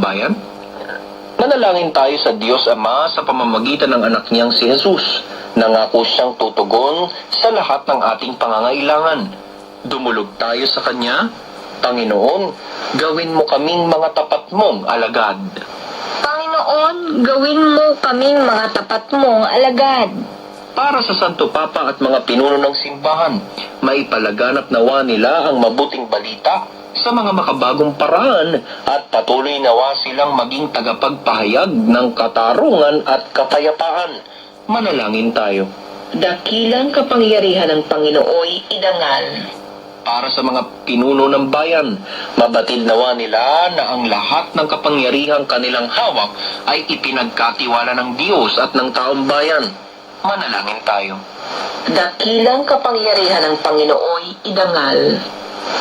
bayan? Manalangin tayo sa Diyos Ama sa pamamagitan ng anak niyang si Jesus. Nangako siyang tutugon sa lahat ng ating pangangailangan. Dumulog tayo sa Kanya. Panginoon, gawin mo kaming mga tapat mong alagad. Panginoon, gawin mo kaming mga tapat mong alagad. Para sa Santo Papa at mga pinuno ng simbahan, maipalaganap nawa nila ang mabuting balita sa mga makabagong paraan at patuloy nawa silang maging tagapagpahayag ng katarungan at kapayapaan. Manalangin tayo. Dakilang kapangyarihan ng Panginooy idangal. Para sa mga pinuno ng bayan, mabatid nawa nila na ang lahat ng kapangyarihang kanilang hawak ay ipinagkatiwala ng Diyos at ng taong bayan. Manalangin tayo. Dakilang kapangyarihan ng Panginooy idangal.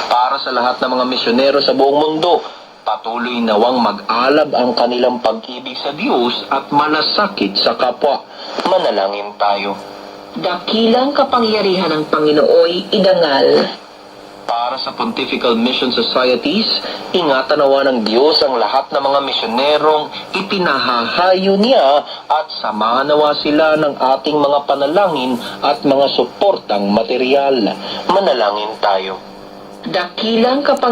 Para sa lahat ng mga misyonero sa buong mundo, patuloy nawang mag-alab ang kanilang pag-ibig sa Diyos at malasakit sa kapwa. Manalangin tayo. Dakilang kapangyarihan ng Panginooy idangal. Para sa Pontifical Mission Societies, ingatan nawa ng Diyos ang lahat ng mga misyonerong ipinahahayo niya at samahan nawa sila ng ating mga panalangin at mga suportang material. Manalangin tayo. Dakilang kapangyarihan